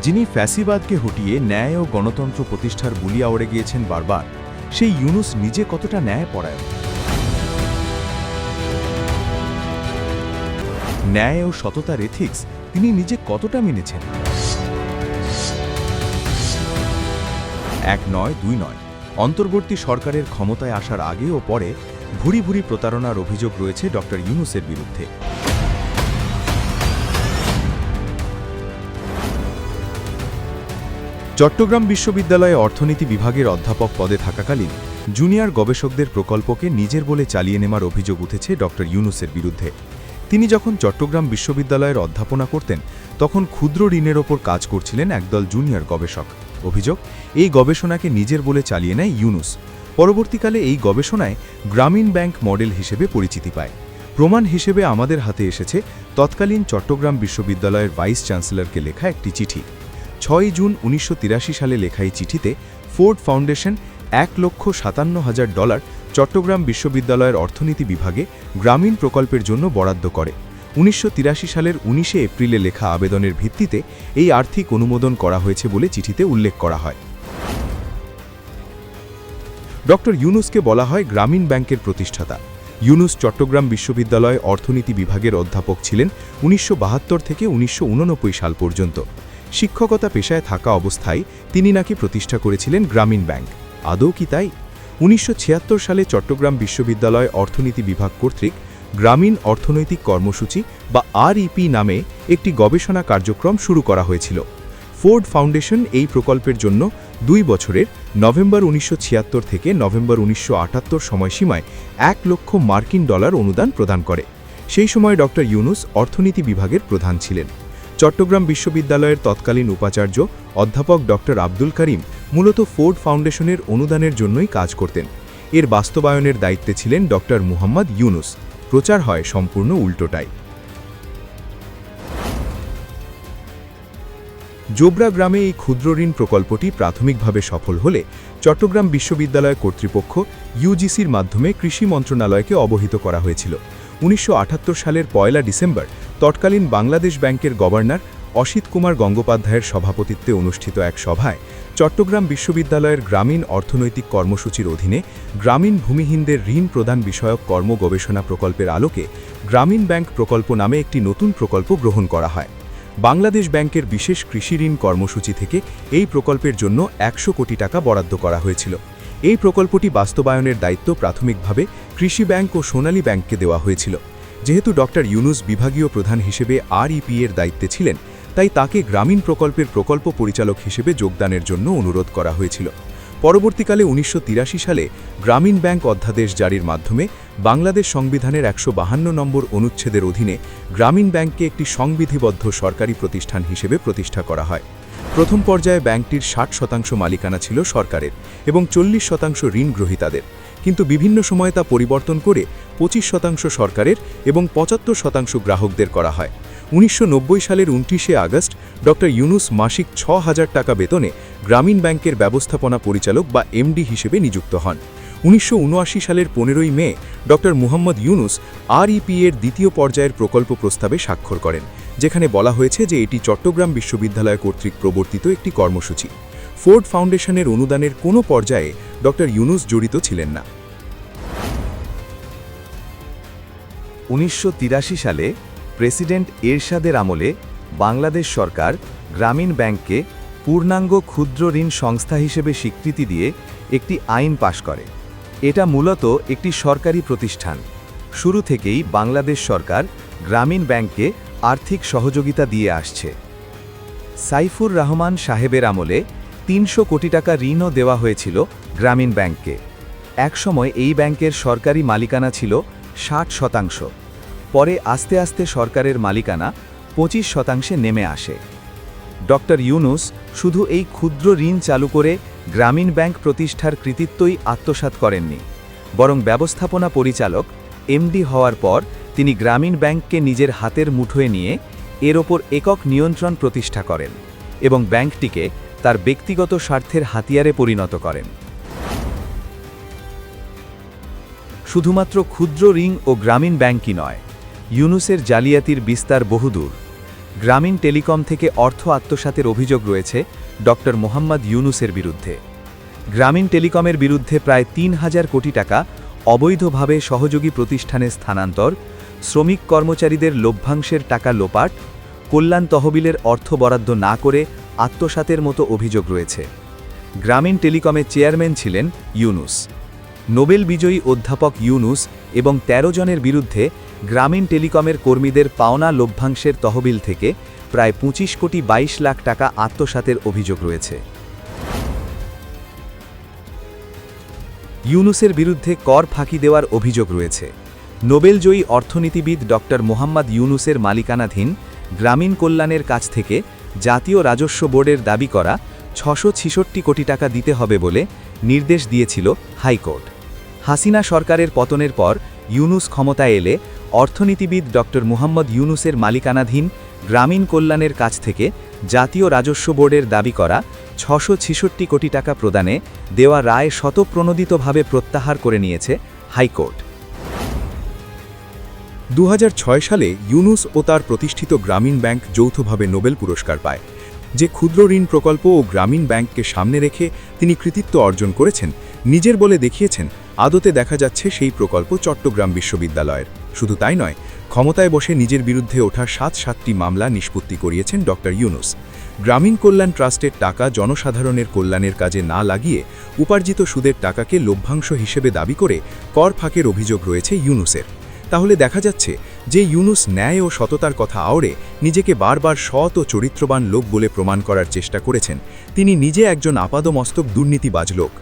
যিনি ফ্যাসিবাদকে হটিয়ে ন্যায় ও গণতন্ত্র প্রতিষ্ঠার বুলি আওড়ে গিয়েছেন বারবার, সেই ইউনুস নিজে কতটা ন্যায়পরায়ণ? ন্যায় ও সততার এথিক্স তিনি নিজে কতটা মেনেছেন? এক নয়, দুই নয়, অন্তর্বর্তী সরকারের ক্ষমতায় আসার আগে ও পরে ভুরি ভুরি প্রতারণার অভিযোগ রয়েছে ডক্টর ইউনুসের বিরুদ্ধে। চট্টগ্রাম বিশ্ববিদ্যালয়ে অর্থনীতি বিভাগের অধ্যাপক পদে থাকাকালীন জুনিয়র গবেষকদের প্রকল্পকে নিজের বলে চালিয়ে নেওয়ার অভিযোগ উঠেছে ডক্টর ইউনুসের বিরুদ্ধে। তিনি যখন চট্টগ্রাম বিশ্ববিদ্যালয়ের অধ্যাপনা করতেন, তখন ক্ষুদ্র ঋণের ওপর কাজ করছিলেন একদল জুনিয়র গবেষক। অভিযোগ, এই গবেষণাকে নিজের বলে চালিয়ে নেয় ইউনুস। পরবর্তীকালে এই গবেষণায় গ্রামীণ ব্যাংক মডেল হিসেবে পরিচিতি পায়। প্রমাণ হিসেবে আমাদের হাতে এসেছে তৎকালীন চট্টগ্রাম বিশ্ববিদ্যালয়ের ভাইস চ্যান্সেলরকে লেখা একটি চিঠি। 6 জুন 1983 সালে লেখা এই চিঠিতে ফোর্ড ফাউন্ডেশন $1,57,000 চট্টগ্রাম বিশ্ববিদ্যালয়ের অর্থনীতি বিভাগে গ্রামীণ প্রকল্পের জন্য বরাদ্দ করে। 1983 সালের 19 এপ্রিলে লেখা আবেদনের ভিত্তিতে এই আর্থিক অনুমোদন করা হয়েছে বলে চিঠিতে উল্লেখ করা হয়। ডক্টর ইউনুসকে বলা হয় গ্রামীণ ব্যাংকের প্রতিষ্ঠাতা। ইউনুস চট্টগ্রাম বিশ্ববিদ্যালয়ে অর্থনীতি বিভাগের অধ্যাপক ছিলেন 1972 থেকে 1989 সাল পর্যন্ত। শিক্ষকতা পেশায় থাকা অবস্থায় তিনি নাকি প্রতিষ্ঠা করেছিলেন গ্রামীণ ব্যাংক। আদৌ কি তাই? 1976 সালে চট্টগ্রাম বিশ্ববিদ্যালয় অর্থনীতি বিভাগ কর্তৃক গ্রামীণ অর্থনৈতিক কর্মসূচি বা REP নামে একটি গবেষণা কার্যক্রম শুরু করা হয়েছিল। ফোর্ড ফাউন্ডেশন এই প্রকল্পের জন্য 2 বছরের নভেম্বর 1976 থেকে নভেম্বর 1978 সময়সীমায় $1,00,000 অনুদান প্রদান করে। সেই সময় ডক্টর ইউনুস অর্থনীতি বিভাগের প্রধান ছিলেন। চট্টগ্রাম বিশ্ববিদ্যালয়ের তৎকালীন উপাচার্য অধ্যাপক ডক্টর আব্দুল করিম মূলত ফোর্ড ফাউন্ডেশনের অনুদানের জন্যই কাজ করতেন। এর বাস্তবায়নের দায়িত্বে ছিলেন ডক্টর মুহাম্মদ ইউনুস। প্রচার হয় সম্পূর্ণ উল্টোটাই। জোবরা গ্রামে এই ক্ষুদ্র ঋণ প্রকল্পটি প্রাথমিকভাবে সফল হলে চট্টগ্রাম বিশ্ববিদ্যালয় কর্তৃপক্ষ ইউজিসির মাধ্যমে কৃষি মন্ত্রণালয়কে অবহিত করা হয়েছিল। 1978 সালের 1 ডিসেম্বর তৎকালীন বাংলাদেশ ব্যাংকের গভর্নর অসিত কুমার গঙ্গোপাধ্যায়ের সভাপতিত্বে অনুষ্ঠিত এক সভায় চট্টগ্রাম বিশ্ববিদ্যালয়ের গ্রামীণ অর্থনৈতিক কর্মসূচির অধীনে গ্রামীণ ভূমিহীনদের ঋণ প্রদান বিষয়ক কর্ম গবেষণা প্রকল্পের আলোকে গ্রামীণ ব্যাংক প্রকল্প নামে একটি নতুন প্রকল্প গ্রহণ করা হয়। বাংলাদেশ ব্যাংকের বিশেষ কৃষি ঋণ কর্মসূচি থেকে এই প্রকল্পের জন্য 100 কোটি টাকা বরাদ্দ করা হয়েছিল। এই প্রকল্পটি বাস্তবায়নের দায়িত্ব প্রাথমিকভাবে কৃষি ব্যাংক ও সোনালী ব্যাংককে দেওয়া হয়েছিল। যেহেতু ডক্টর ইউনুস বিভাগীয় প্রধান হিসেবে REP এর দায়িত্বে ছিলেন, তাই তাকে গ্রামীণ প্রকল্পের প্রকল্প পরিচালক হিসেবে যোগদানের জন্য অনুরোধ করা হয়েছিল। পরবর্তীকালে 1983 সালে গ্রামীণ ব্যাংক অধ্যাদেশ জারির মাধ্যমে বাংলাদেশ সংবিধানের 152 নম্বর অনুচ্ছেদের অধীনে গ্রামীণ ব্যাংককে একটি সংবিধিবদ্ধ সরকারি প্রতিষ্ঠান হিসেবে প্রতিষ্ঠা করা হয়। প্রথম পর্যায়ে ব্যাংকটির 60% মালিকানা ছিল সরকারের এবং 40% ঋণ গ্রহীতাদের, কিন্তু বিভিন্ন সময়ে তা পরিবর্তন করে 25% সরকারের এবং 75% গ্রাহকদের করা হয়। 1990 সালের 29 আগস্ট ডক্টর ইউনুস মাসিক 6,000 টাকা বেতনে গ্রামীণ ব্যাংকের ব্যবস্থাপনা পরিচালক বা MD হিসেবে নিযুক্ত হন। 1979 সালের 15 মে ডক্টর মুহাম্মদ ইউনুস REP এর দ্বিতীয় পর্যায়ের প্রকল্প প্রস্তাবে স্বাক্ষর করেন, যেখানে বলা হয়েছে যে এটি চট্টগ্রাম বিশ্ববিদ্যালয় কর্তৃক প্রবর্তিত একটি কর্মসূচি। ফোর্ড ফাউন্ডেশনের অনুদানের কোনো পর্যায়ে ডক্টর ইউনুস জড়িত ছিলেন না। 1983 সালে প্রেসিডেন্ট এরশাদের আমলে বাংলাদেশ সরকার গ্রামীণ ব্যাংককে পূর্ণাঙ্গ ক্ষুদ্র ঋণ সংস্থা হিসেবে স্বীকৃতি দিয়ে একটি আইন পাশ করে। এটা মূলত একটি সরকারি প্রতিষ্ঠান। শুরু থেকেই বাংলাদেশ সরকার গ্রামীণ ব্যাংককে আর্থিক সহযোগিতা দিয়ে আসছে। সাইফুর রহমান সাহেবের আমলে 300 কোটি টাকা ঋণও দেওয়া হয়েছিল গ্রামীণ ব্যাংককে। একসময় এই ব্যাংকের সরকারি মালিকানা ছিল 60%। পরে আস্তে আস্তে সরকারের মালিকানা 25% নেমে আসে। ডক্টর ইউনুস শুধু এই ক্ষুদ্র ঋণ চালু করে গ্রামীণ ব্যাংক প্রতিষ্ঠার কৃতিত্বই আত্মসাৎ করেননি, বরং ব্যবস্থাপনা পরিচালক MD হওয়ার পর তিনি গ্রামীণ ব্যাংককে নিজের হাতের মুঠোয় নিয়ে এর ওপর একক নিয়ন্ত্রণ প্রতিষ্ঠা করেন এবং ব্যাংকটিকে তার ব্যক্তিগত স্বার্থের হাতিয়ারে পরিণত করেন। শুধুমাত্র ক্ষুদ্র ঋণ ও গ্রামীণ ব্যাংকই নয়, ইউনুসের জালিয়াতির বিস্তার বহুদূর। গ্রামীণ টেলিকম থেকে অর্থ আত্মসাতের অভিযোগ রয়েছে ডক্টর মোহাম্মদ ইউনুসের বিরুদ্ধে। গ্রামীণ টেলিকমের বিরুদ্ধে প্রায় ৩,০০০ কোটি টাকা অবৈধভাবে সহযোগী প্রতিষ্ঠানে স্থানান্তর, শ্রমিক কর্মচারীদের লভ্যাংশের টাকা লোপাট, কল্যাণ তহবিলের অর্থ বরাদ্দ না করে আত্মসাতের মতো অভিযোগ রয়েছে। গ্রামীণ টেলিকমের চেয়ারম্যান ছিলেন ইউনুস। নোবেল বিজয়ী অধ্যাপক ইউনুস এবং ১৩ জনের বিরুদ্ধে গ্রামীণ টেলিকমের কর্মীদের পাওনা লভ্যাংশের তহবিল থেকে প্রায় ২৫ কোটি ২২ লাখ টাকা আত্মসাতের অভিযোগ রয়েছে। ইউনুসের বিরুদ্ধে কর ফাঁকি দেওয়ার অভিযোগ রয়েছে। নোবেলজয়ী অর্থনীতিবিদ ডক্টর মোহাম্মদ ইউনুসের মালিকানাধীন গ্রামীণ কল্যাণের কাছ থেকে জাতীয় রাজস্ব বোর্ডের দাবি করা ৬৬৬ কোটি টাকা দিতে হবে বলে নির্দেশ দিয়েছিল হাইকোর্ট। হাসিনা সরকারের পতনের পর ইউনুস ক্ষমতায় এলে অর্থনীতিবিদ ডক্টর মোহাম্মদ ইউনুসের মালিকানাধীন গ্রামীণ কল্যাণের কাছ থেকে জাতীয় রাজস্ব বোর্ডের দাবি করা ৬৬৬ কোটি টাকা প্রদানে দেওয়া রায় স্বতঃপ্রণোদিতভাবে প্রত্যাহার করে নিয়েছে হাইকোর্ট। ২০০৬ সালে ইউনুস ও তার প্রতিষ্ঠিত গ্রামীণ ব্যাংক যৌথভাবে নোবেল পুরস্কার পায়। যে ক্ষুদ্র ঋণ প্রকল্প ও গ্রামীণ ব্যাংককে সামনে রেখে তিনি কৃতিত্ব অর্জন করেছেন, নিজের বলে দেখিয়েছেন, আদতে দেখা যাচ্ছে সেই প্রকল্প চট্টগ্রাম বিশ্ববিদ্যালয়ের। শুধু তাই নয়, ক্ষমতায় বসে নিজের বিরুদ্ধে ওঠা ৭টি মামলা নিষ্পত্তি করিয়েছেন ডক্টর ইউনুস। গ্রামীণ কল্যাণ ট্রাস্টের টাকা জনসাধারণের কল্যাণের কাজে না লাগিয়ে উপার্জিত সুদের টাকাকে লভ্যাংশ হিসেবে দাবি করে কর ফাঁকের অভিযোগ রয়েছে ইউনুসের। তাহলে দেখা যাচ্ছে যে ইউনুস ন্যায় ও সততার কথা আওড়ে নিজেকে বারবার সৎ ও চরিত্রবান লোক বলে প্রমাণ করার চেষ্টা করেছেন। তিনি নিজে একজন আপাদমস্তক দুর্নীতিবাজ লোক।